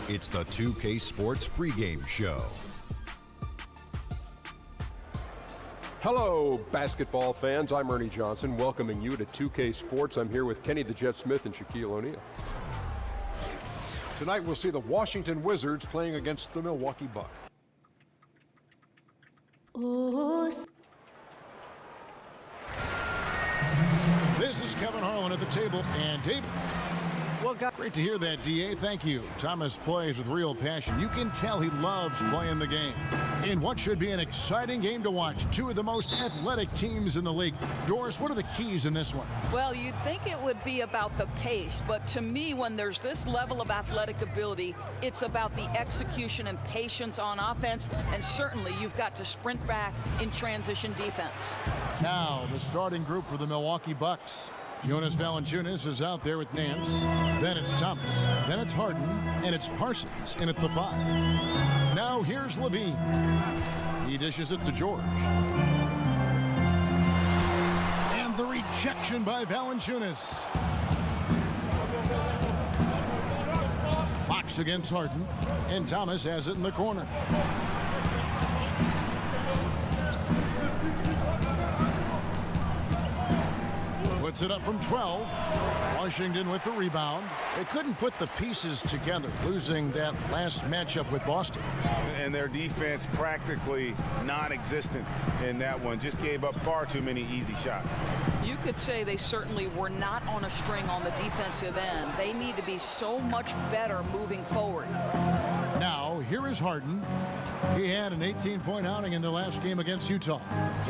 It's the 2K Sports pregame show. Hello, basketball fans. I'm Ernie Johnson, welcoming you to 2K Sports. I'm here with Kenny the Jet Smith and Shaquille O'Neal. Tonight we'll see the Washington Wizards playing against the Milwaukee Bucks. This is Kevin Harlan at the table, and David. Well, great to hear that, DA. Thank you. Thomas plays with real passion. You can tell he loves playing the game. In what should be an exciting game to watch, two of the most athletic teams in the league. Doris, what are the keys in this one? Well, you'd think it would be about the pace, but to me, when there's this level of athletic ability, it's about the execution and patience on offense, and certainly you've got to sprint back in transition defense. Now, the starting group for the Milwaukee Bucks. Jonas Valanciunas is out there with Nance. Then it's Thomas. Then it's Harden. And it's Parsons in at the 5. Now here's Levine. He dishes it to George. And the rejection by Valanciunas. Fox against Harden. And Thomas has it in the corner. Puts it up from 12. Washington with the rebound. They couldn't put the pieces together, losing that last matchup with Boston. And their defense practically non-existent in that one. Just gave up far too many easy shots. You could say they certainly were not on a string on the defensive end. They need to be so much better moving forward. Now, here is Harden. He had an 18-point outing in their last game against Utah.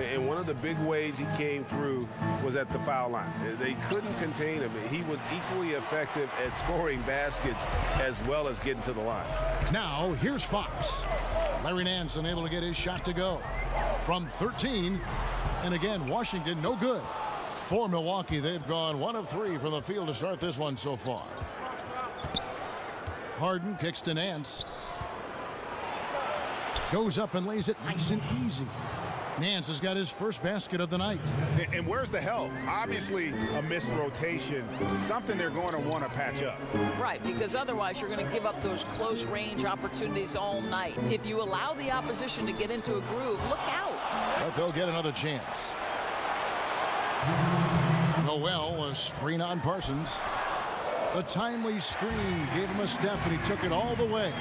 And one of the big ways he came through was at the foul line. They couldn't contain him. He was equally effective at scoring baskets as well as getting to the line. Now, here's Fox. Larry Nance unable to get his shot to go. From 13, and again, Washington no good. For Milwaukee, they've gone 1 of 3 from the field to start this one so far. Harden kicks to Nance. Goes up and lays it nice and easy. Nance has got his first basket of the night. And where's the help? Obviously, a missed rotation. Something they're going to want to patch up. Right, because otherwise you're going to give up those close-range opportunities all night. If you allow the opposition to get into a groove, look out. But they'll get another chance. Noel, a screen on Parsons. The timely screen gave him a step, and he took it all the way.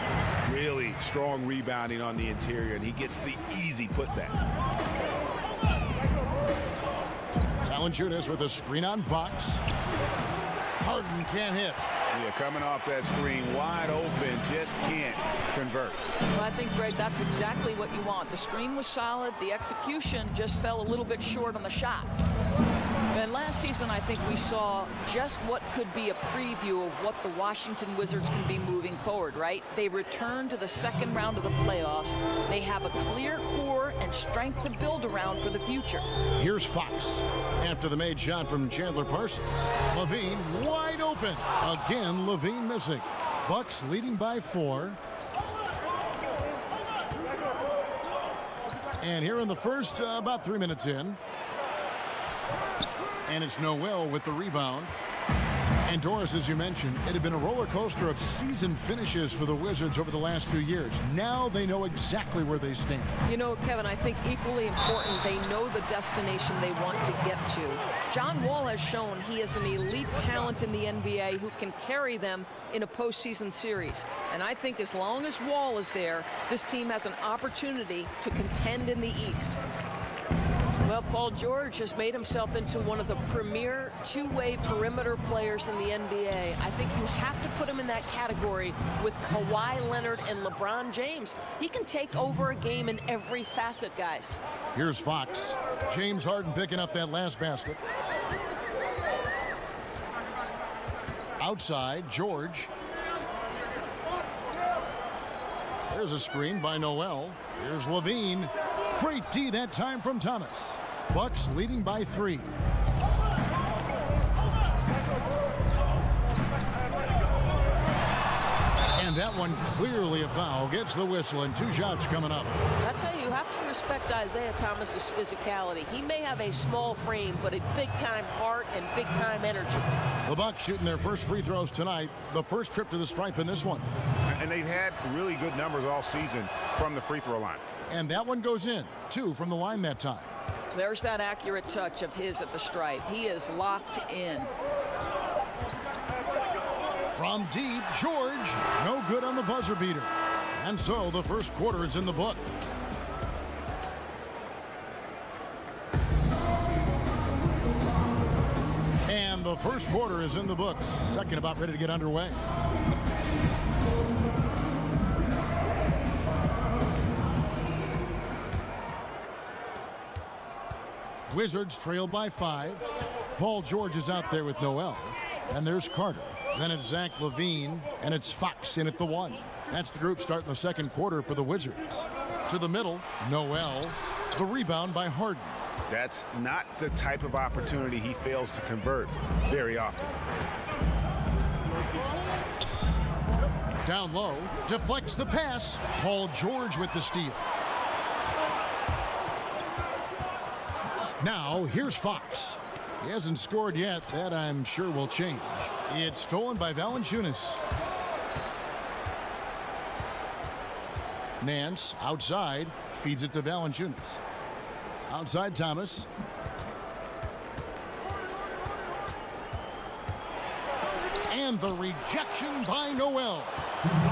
Really strong rebounding on the interior, and he gets the easy putback. Valanciunas with a screen on Fox. Harden can't hit. Yeah, coming off that screen, wide open, just can't convert. Well, I think, Greg, that's exactly what you want. The screen was solid. The execution just fell a little bit short on the shot. And last season, I think we saw just what could be a preview of what the Washington Wizards can be moving forward, right? They return to the second round of the playoffs. They have a clear core and strength to build around for the future. Here's Fox. After the made shot from Chandler Parsons. Levine wide open. Again, Levine missing. Bucks leading by 4. And here in the first, about 3 minutes in. And it's Noel with the rebound. And Doris, as you mentioned, it had been a roller coaster of season finishes for the Wizards over the last few years. Now they know exactly where they stand. You know, Kevin, I think equally important, they know the destination they want to get to. John Wall has shown he is an elite talent in the NBA who can carry them in a postseason series. And I think as long as Wall is there, this team has an opportunity to contend in the East. Well, Paul George has made himself into one of the premier two-way perimeter players in the NBA. I think you have to put him in that category with Kawhi Leonard and LeBron James. He can take over a game in every facet, guys. Here's Fox. James Harden picking up that last basket. Outside, George. There's a screen by Noel. Here's Levine. Great D that time from Thomas. Bucks leading by 3. And that one clearly a foul. Gets the whistle and 2 shots coming up. I tell you have to respect Isaiah Thomas's physicality. He may have a small frame, but a big-time heart and big-time energy. The Bucks shooting their first free throws tonight. The first trip to the stripe in this one. and they've had really good numbers all season from the free throw line. And that one goes in. 2 from the line that time. There's that accurate touch of his at the stripe. He is locked in. From deep, George, no good on the buzzer beater. And so the first quarter is in the book. And the first quarter is in the books. Second about ready to get underway. Wizards trail by 5. Paul George is out there with Noel. And there's Carter. Then it's Zach LaVine, and it's Fox in at the 1. That's the group starting the second quarter for the Wizards. To the middle, Noel. The rebound by Harden. That's not the type of opportunity he fails to convert very often. Down low, deflects the pass. Paul George with the steal. Now, here's Fox. He hasn't scored yet. That, I'm sure, will change. It's stolen by Valanciunas. Nance, outside, feeds it to Valanciunas. Outside Thomas. And the rejection by Noel.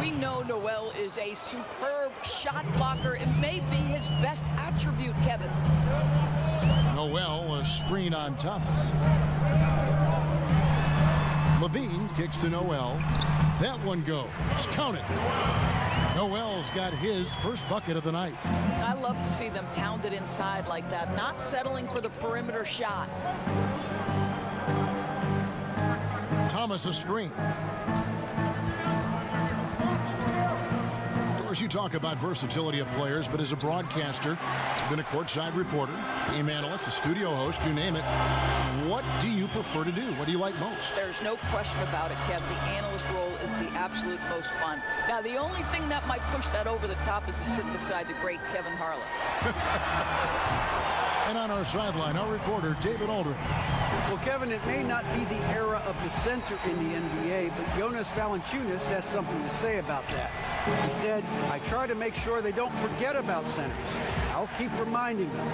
We know Noel is a superb shot blocker. It may be his best attribute, Kevin. Noel, a screen on Thomas. LaVine kicks to Noel. That one goes. Count it. Noel's got his first bucket of the night. I love to see them pound it inside like that, not settling for the perimeter shot. Thomas a screen. Of course, you talk about versatility of players, but as a broadcaster, been a courtside reporter, game analyst, a studio host, you name it. What do you prefer to do? What do you like most? There's no question about it, Kev. The analyst role is the absolute most fun. Now, the only thing that might push that over the top is to sit beside the great Kevin Harlan. And on our sideline, our reporter, David Aldridge. Well, Kevin, it may not be the era of the center in the NBA, but Jonas Valanciunas has something to say about that. He said, I try to make sure they don't forget about centers. I'll keep reminding them.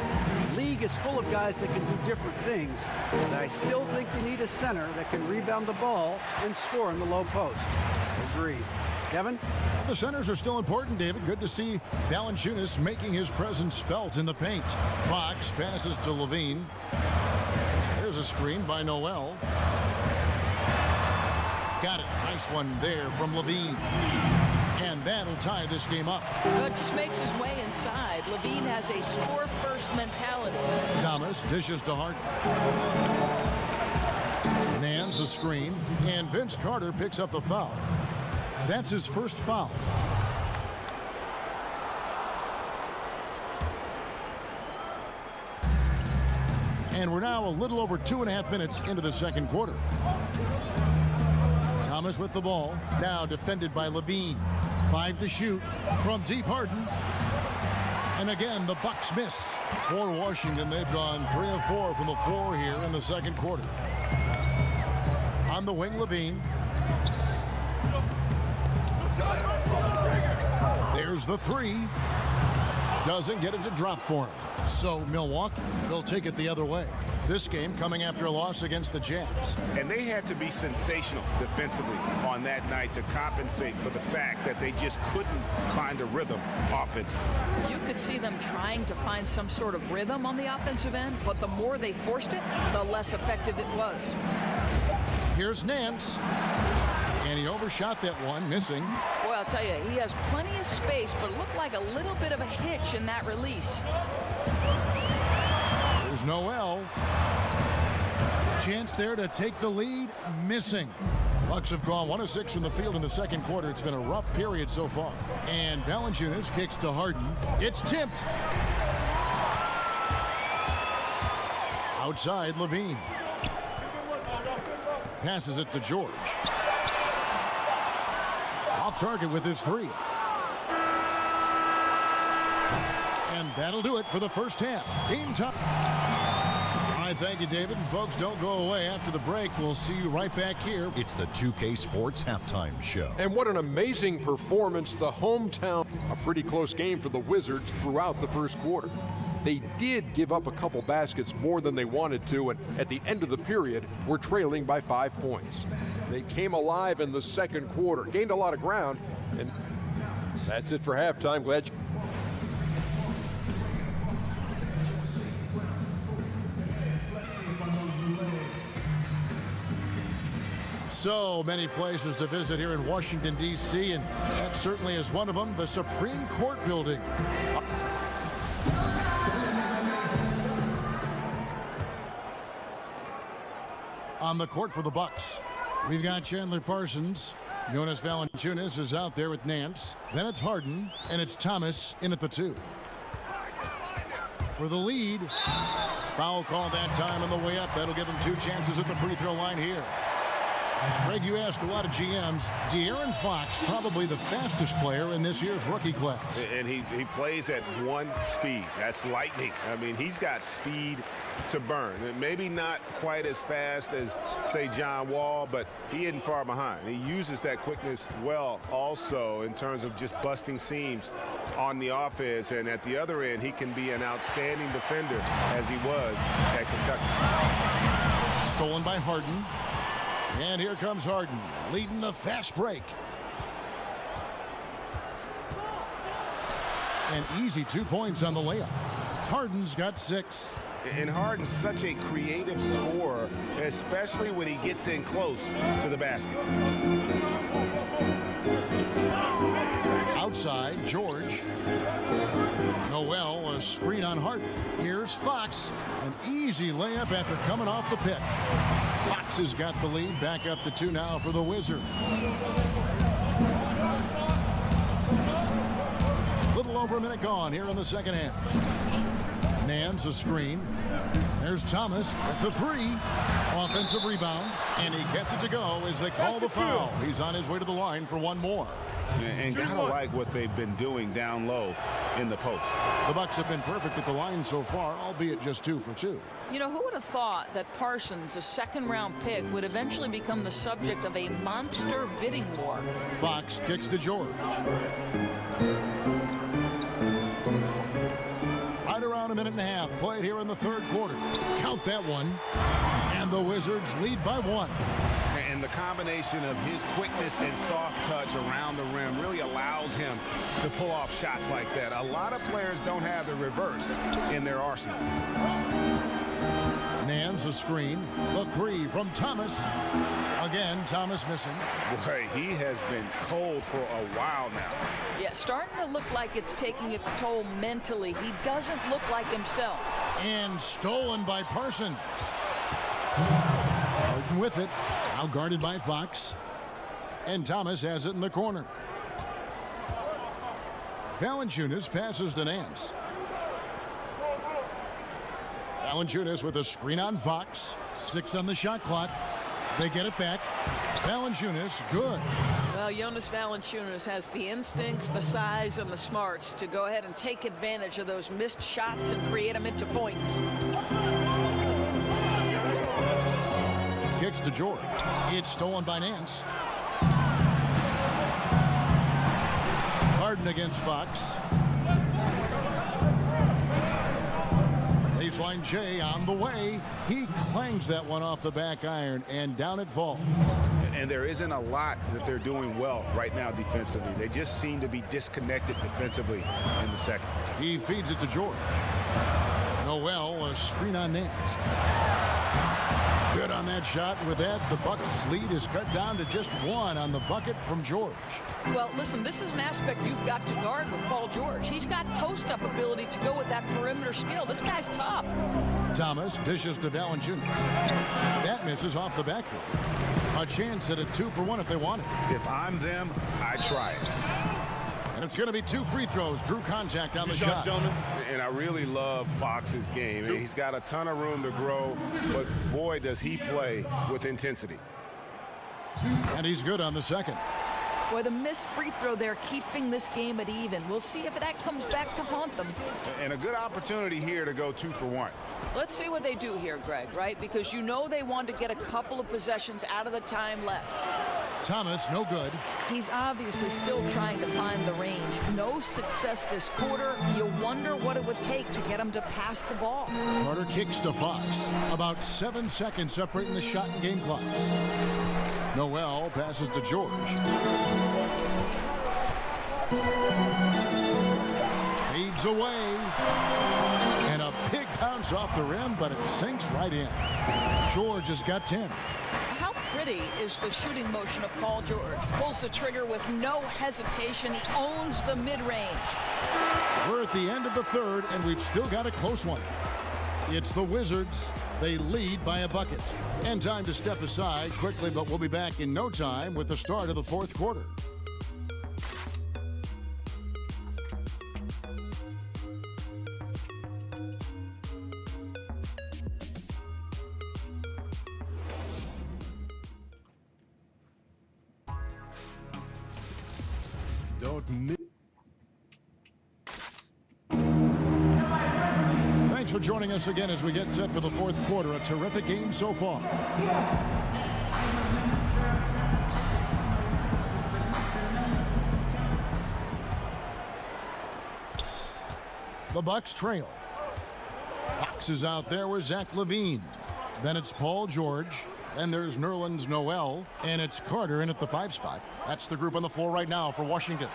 The league is full of guys that can do different things, but I still think you need a center that can rebound the ball and score in the low post. Agreed. Kevin? The centers are still important, David. Good to see Valanciunas making his presence felt in the paint. Fox passes to LaVine. There's a screen by Noel. Got it. Nice one there from LaVine. And that'll tie this game up. Good, just makes his way inside. LaVine has a score-first mentality. Thomas dishes to Harden. Nance a screen. And Vince Carter picks up the foul. That's his first foul. And we're now a little over 2.5 minutes into the second quarter. Thomas with the ball. Now defended by LaVine. 5 to shoot from deep. Harden. And again, the Bucks miss. For Washington, they've gone 3 of 4 from the floor here in the second quarter. On the wing, LaVine. There's the 3. Doesn't get it to drop for him. So Milwaukee will take it the other way. This game coming after a loss against the Jazz. And they had to be sensational defensively on that night to compensate for the fact that they just couldn't find a rhythm offensively. You could see them trying to find some sort of rhythm on the offensive end, but the more they forced it, the less effective it was. Here's Nance. And he overshot that one, missing. Boy, I'll tell you, he has plenty of space, but it looked like a little bit of a hitch in that release. There's Noel. Chance there to take the lead, missing. Bucks have gone 1 of 6 from the field in the second quarter. It's been a rough period so far. And Valanciunas kicks to Harden. It's tipped. Outside, LaVine. Passes it to George. Off target with his 3. And that'll do it for the first half. Game time. right, thank you, David. And folks, don't go away. After the break, we'll see you right back here. It's the 2K Sports Halftime Show. And what an amazing performance. The hometown, a pretty close game for the Wizards throughout the first quarter. They did give up a couple baskets more than they wanted to, and at the end of the period, were trailing by 5 points. They came alive in the second quarter, gained a lot of ground, and that's it for halftime. Glad you... So many places to visit here in Washington, D.C., and that certainly is one of them, the Supreme Court building. On the court for the Bucks, we've got Chandler Parsons. Jonas Valanciunas is out there with Nance. Then it's Harden, and it's Thomas in at the 2. For the lead, foul called that time on the way up. That'll give him 2 chances at the free throw line here. Greg, you asked a lot of GMs. De'Aaron Fox, probably the fastest player in this year's rookie class. And he plays at 1 speed. That's lightning. I mean, he's got speed to burn. And maybe not quite as fast as, say, John Wall, but he isn't far behind. He uses that quickness well also in terms of just busting seams on the offense. And at the other end, he can be an outstanding defender as he was at Kentucky. Stolen by Harden. And here comes Harden, leading the fast break. An easy 2 points on the layup. Harden's got 6. And Harden's such a creative scorer, especially when he gets in close to the basket. Outside, George. Noel, a screen on Harden. Here's Fox, an easy layup after coming off the pick. Fox has got the lead, back up to 2 now for the Wizards. Little over a minute gone here in the second half. Nance a screen. There's Thomas with the 3. Offensive rebound, and he gets it to go as they call the foul. He's on his way to the line for 1 more. And gotta like what they've been doing down low in the post. The Bucks have been perfect at the line so far, albeit just 2 for 2. You know, who would have thought that Parsons, a second-round pick, would eventually become the subject of a monster bidding war? Fox kicks to George. Right around a minute and a half played here in the third quarter. Count that one. And the Wizards lead by 1. And the combination of his quickness and soft touch around the rim really allows him to pull off shots like that. A lot of players don't have the reverse in their arsenal. Nance a screen. The 3 from Thomas. Again, Thomas missing. Boy, he has been cold for a while now. Yeah, starting to look like it's taking its toll mentally. He doesn't look like himself. And stolen by Parsons. Harden with it. Now guarded by Fox. And Thomas has it in the corner. Valanciunas passes to Nance. Valanciunas with a screen on Fox. 6 on the shot clock. They get it back. Valanciunas, good. Well, Jonas Valanciunas has the instincts, the size, and the smarts to go ahead and take advantage of those missed shots and create them into points. Kicks to George. It's stolen by Nance. Harden against Fox. Baseline Jay on the way. He clangs that one off the back iron, and down it falls. And there isn't a lot that they're doing well right now defensively. They just seem to be disconnected defensively in the second. He feeds it to George. Noel, a screen on Nance. Good on that shot. With that, the Bucks' lead is cut down to just 1 on the bucket from George. Well, listen, this is an aspect you've got to guard with Paul George. He's got post-up ability to go with that perimeter skill. This guy's tough. Thomas dishes to Valanciunas. That misses off the backboard. A chance at a 2 for 1 if they want it. If I'm them, I try it. And it's going to be 2 free throws. Drew contact on the shot. And I really love Fox's game. He's got a ton of room to grow, but boy, does he play with intensity. And he's good on the second. Boy, the missed free throw there keeping this game at even. We'll see if that comes back to haunt them. And a good opportunity here to go 2 for 1. Let's see what they do here, Greg, right? Because you know they want to get a couple of possessions out of the time left. Thomas, no good. He's obviously still trying to find the range. No success this quarter. You wonder what it would take to get him to pass the ball. Carter kicks to Fox. About 7 seconds separating the shot and game clocks. Noel passes to George. Fades away. And a big bounce off the rim, but it sinks right in. George has got 10. How pretty is the shooting motion of Paul George? Pulls the trigger with no hesitation. He owns the mid-range. We're at the end of the third, and we've still got a close one. It's the Wizards. They lead by a bucket. And time to step aside quickly, but we'll be back in no time with the start of the fourth quarter. Don't miss. Thanks for joining us again as we get set for the fourth quarter. A terrific game so far. The Bucks trail. Fox is out there with Zach LaVine. Then it's Paul George. Then there's Nerlens Noel. And it's Carter in at the 5 spot. That's the group on the floor right now for Washington.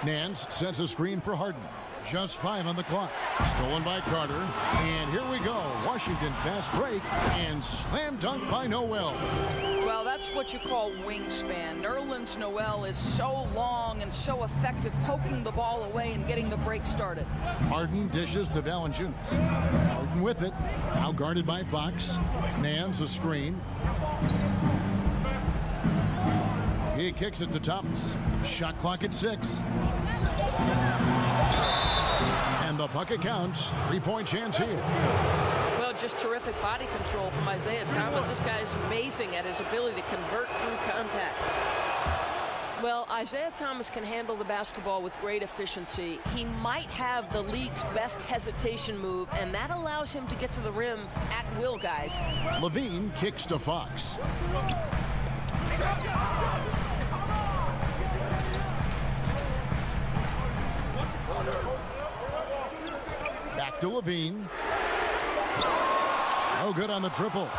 Nance sets a screen for Harden. Just 5 on the clock. Stolen by Carter. And here we go. Washington fast break. And slam dunk by Noel. Well, that's what you call wingspan. Nerlens Noel is so long and so effective poking the ball away and getting the break started. Harden dishes to Valanciunas. Harden with it. Now guarded by Fox. Nance a screen. He kicks it to Thomas. Shot clock at 6. And the bucket counts. 3-point chance here. Well, just terrific body control from Isaiah Thomas. This guy's amazing at his ability to convert through contact. Well, Isaiah Thomas can handle the basketball with great efficiency. He might have the league's best hesitation move, and that allows him to get to the rim at will, guys. LaVine kicks to Fox. Back to LaVine. No good on the triple.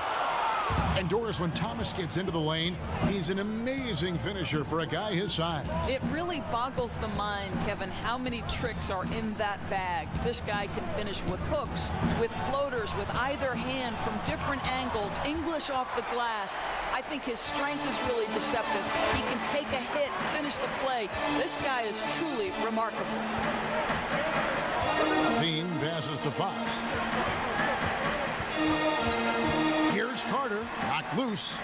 And Doris, when Thomas gets into the lane, he's an amazing finisher for a guy his size. It really boggles the mind, Kevin, how many tricks are in that bag. This guy can finish with hooks, with floaters, with either hand from different angles, English off the glass. I think his strength is really deceptive. He can take a hit, finish the play. This guy is truly remarkable. Bean passes to Fox. Here's Carter, knocked loose.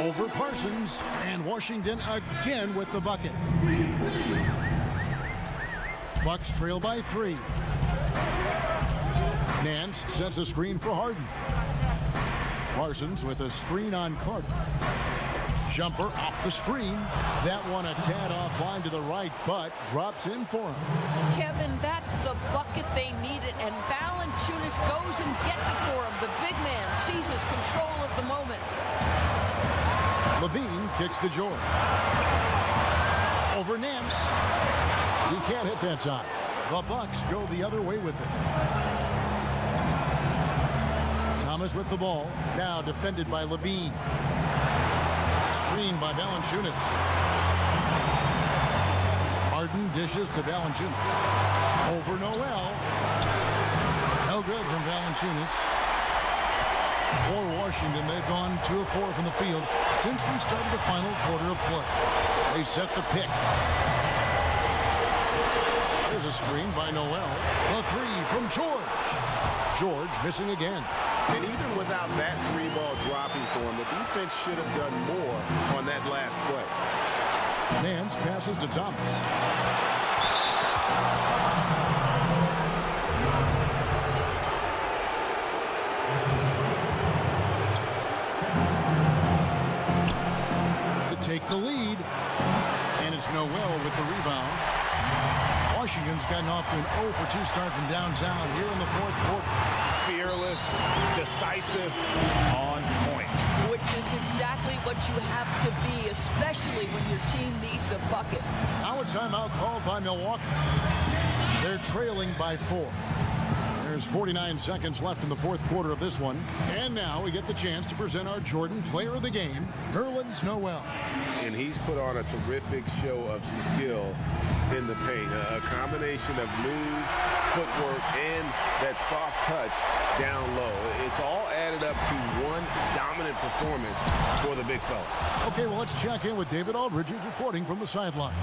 Over Parsons, and Washington again with the bucket. Bucks trail by 3. Nance sets a screen for Harden. Parsons with a screen on Carter. Jumper off the screen. That one a tad offline to the right, but drops in for him. Kevin, that's the bucket they needed, and Valanciunas goes and gets it for him. The big man seizes control of the moment. LaVine kicks to George. Over Nance. He can't hit that time. The Bucks go the other way with it. Thomas with the ball. Now defended by LaVine. Screen by Valanciunas. Harden dishes to Valanciunas. Over Noel. No good from Valanciunas. For Washington, they've gone 2 of 4 from the field since we started the final quarter of play. They set the pick. There's a screen by Noel. A 3 from George. George missing again. And even without that 3-ball dropping for him, the defense should have done more on that last play. Nance passes to Thomas. the rebound. Washington's gotten off to an 0 for 2 start from downtown here in the fourth quarter. Fearless, decisive, on point. Which is exactly what you have to be, especially when your team needs a bucket. Now a timeout called by Milwaukee. They're trailing by 4. There's 49 seconds left in the fourth quarter of this one. And now we get the chance to present our Jordan Player of the Game, Nerlens Noel. And he's put on a terrific show of skill in the paint. A combination of moves, footwork, and that soft touch down low. It's all added up to one dominant performance for the big fella. Okay, well, let's check in with David Aldridge, who's reporting from the sideline.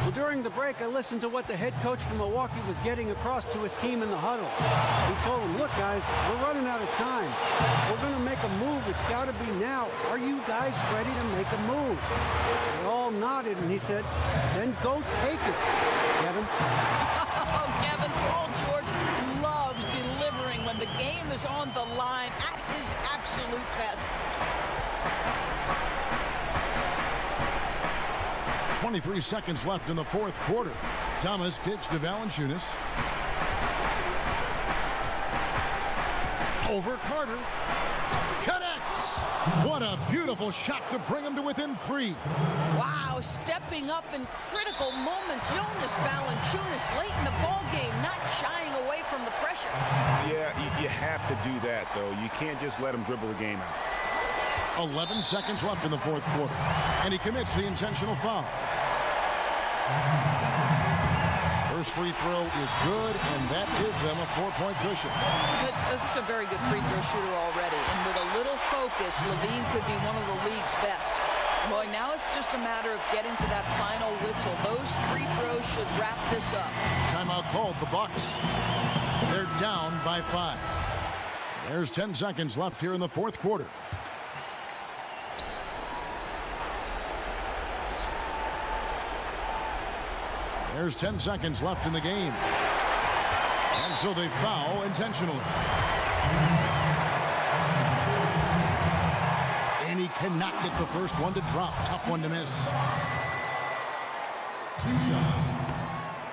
Well, during the break, I listened to what the head coach from Milwaukee was getting across to his team in the huddle. He told them, look, guys, we're running out of time. We're going to make a move. It's got to be now. Are you guys ready to make a move? They all nodded, and he said, then go take it, Kevin. Oh, Kevin, Paul George loves delivering when the game is on the line at his absolute best. 23 seconds left in the fourth quarter. Thomas kicks to Valanciunas. Over Carter. Connects! What a beautiful shot to bring him to within 3. Wow, stepping up in critical moments. Jonas Valanciunas late in the ball game, not shying away from the pressure. Yeah, you have to do that, though. You can't just let him dribble the game out. 11 seconds left in the fourth quarter. And he commits the intentional foul. First free throw is good, and that gives them a 4-point cushion. This is a very good free throw shooter already. And with a little focus, Levine could be one of the league's best. Boy, now it's just a matter of getting to that final whistle. Those free throws should wrap this up. Timeout called, the Bucks. They're down by 5. There's 10 seconds left here in the fourth quarter. There's 10 seconds left in the game. And so they foul intentionally. And he cannot get the first one to drop. Tough one to miss. 2 shots.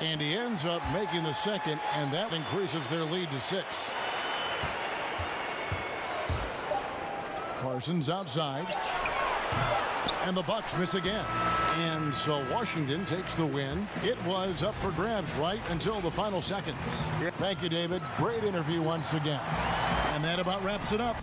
And he ends up making the second, and that increases their lead to 6. Parsons outside. And the Bucks miss again. And so Washington takes the win. It was up for grabs right until the final seconds. Thank you, David. Great interview once again. And that about wraps it up.